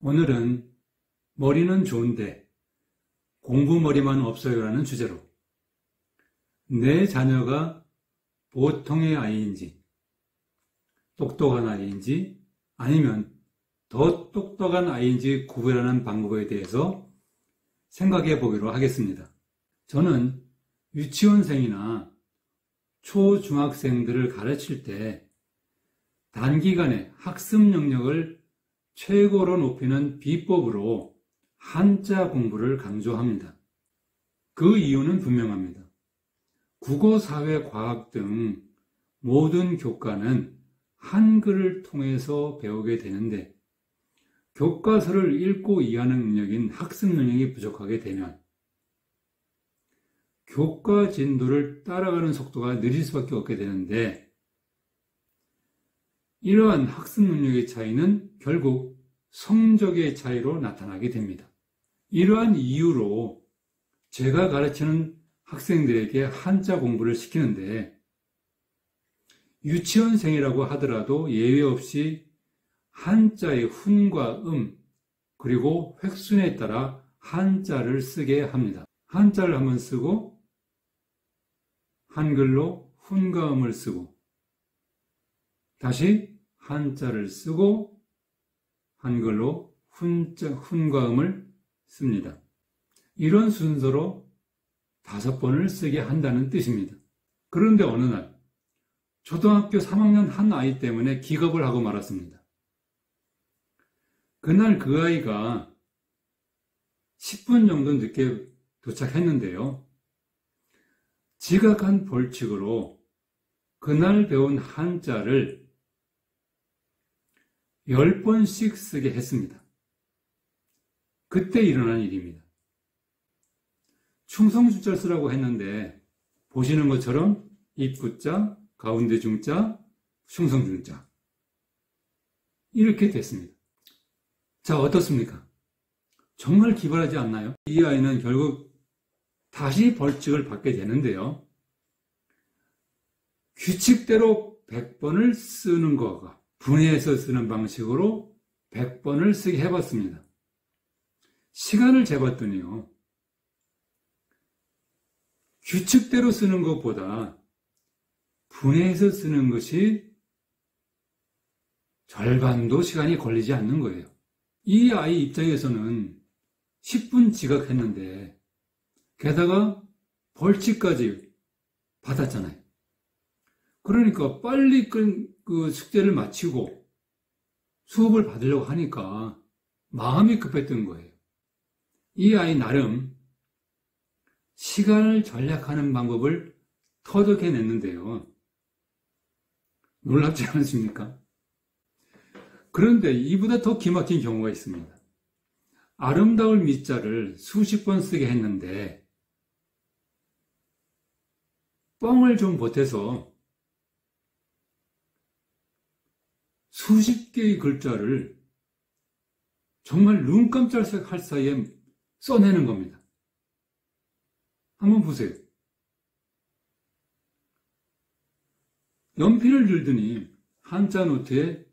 오늘은 머리는 좋은데 공부머리만 없어요라는 주제로 내 자녀가 보통의 아이인지 똑똑한 아이인지 아니면 더 똑똑한 아이인지 구별하는 방법에 대해서 생각해 보기로 하겠습니다. 저는 유치원생이나 초중학생들을 가르칠 때 단기간에 학습 영역을 최고로 높이는 비법으로 한자 공부를 강조합니다. 그 이유는 분명합니다. 국어, 사회, 과학 등 모든 교과는 한글을 통해서 배우게 되는데 교과서를 읽고 이해하는 능력인 학습 능력이 부족하게 되면 교과 진도를 따라가는 속도가 느릴 수밖에 없게 되는데 이러한 학습 능력의 차이는 결국 성적의 차이로 나타나게 됩니다. 이러한 이유로 제가 가르치는 학생들에게 한자 공부를 시키는데 유치원생이라고 하더라도 예외 없이 한자의 훈과 그리고 획순에 따라 한자를 쓰게 합니다. 한자를 한번 쓰고 한글로 훈과 음을 쓰고 다시 한자를 쓰고 한글로 훈과 음을 씁니다. 이런 순서로 5번을 쓰게 한다는 뜻입니다. 그런데 어느 날 초등학교 3학년 한 아이 때문에 기겁을 하고 말았습니다. 그날 그 아이가 10분 정도 늦게 도착했는데요. 지각한 벌칙으로 그날 배운 한자를 10번씩 쓰게 했습니다. 그때 일어난 일입니다. 충성주자를 쓰라고 했는데 보시는 것처럼 입구자, 가운데 중자, 충성중자 이렇게 됐습니다. 자, 어떻습니까? 정말 기발하지 않나요? 이 아이는 결국 다시 벌칙을 받게 되는데요. 규칙대로 100번을 쓰는 거가 분해해서 쓰는 방식으로 100번을 쓰게 해봤습니다. 시간을 재봤더니요. 규칙대로 쓰는 것보다 분해해서 쓰는 것이 절반도 시간이 걸리지 않는 거예요. 이 아이 입장에서는 10분 지각했는데 게다가 벌칙까지 받았잖아요. 그러니까 빨리 그 숙제를 마치고 수업을 받으려고 하니까 마음이 급했던 거예요. 이 아이 나름 시간을 절약하는 방법을 터득해냈는데요. 놀랍지 않으십니까? 그런데 이보다 더 기막힌 경우가 있습니다. 아름다울 미자를 수십 번 쓰게 했는데 뻥을 좀 보태서 수십 개의 글자를 정말 눈 깜짝할 사이에 써내는 겁니다. 한번 보세요. 연필을 들더니 한자 노트에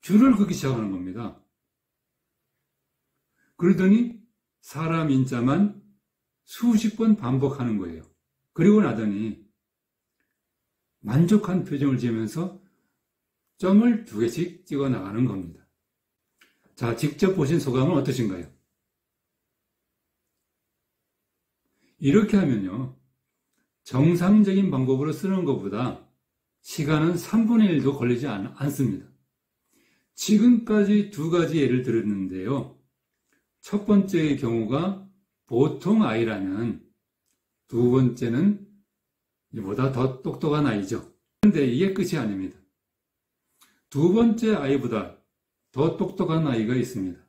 줄을 긋기 시작하는 겁니다. 그러더니 사람 인자만 수십 번 반복하는 거예요. 그리고 나더니 만족한 표정을 지으면서 점을 2개씩 찍어 나가는 겁니다. 자, 직접 보신 소감은 어떠신가요? 이렇게 하면요. 정상적인 방법으로 쓰는 것보다 시간은 3분의 1도 걸리지 않습니다. 지금까지 2가지 예를 들었는데요. 첫 번째의 경우가 보통 아이라면 두 번째는 이보다 더 똑똑한 아이죠. 그런데 이게 끝이 아닙니다. 두 번째 아이보다 더 똑똑한 아이가 있습니다.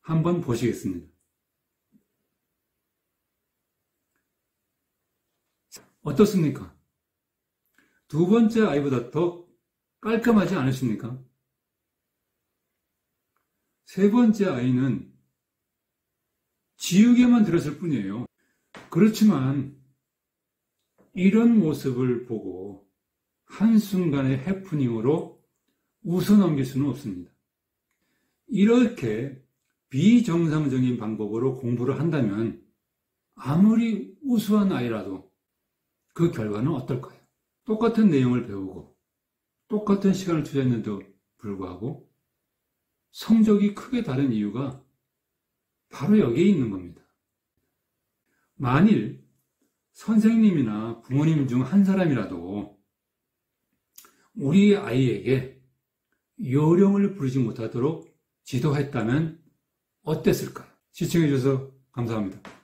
한번 보시겠습니다. 어떻습니까? 두 번째 아이보다 더 깔끔하지 않으십니까? 세 번째 아이는 지우개만 들었을 뿐이에요. 그렇지만 이런 모습을 보고 한순간의 해프닝으로 웃어넘길 수는 없습니다. 이렇게 비정상적인 방법으로 공부를 한다면 아무리 우수한 아이라도 그 결과는 어떨까요? 똑같은 내용을 배우고 똑같은 시간을 투자했는데도 불구하고 성적이 크게 다른 이유가 바로 여기에 있는 겁니다. 만일 선생님이나 부모님 중 한 사람이라도 우리 아이에게 요령을 부리지 못하도록 지도했다면 어땠을까요? 시청해 주셔서 감사합니다.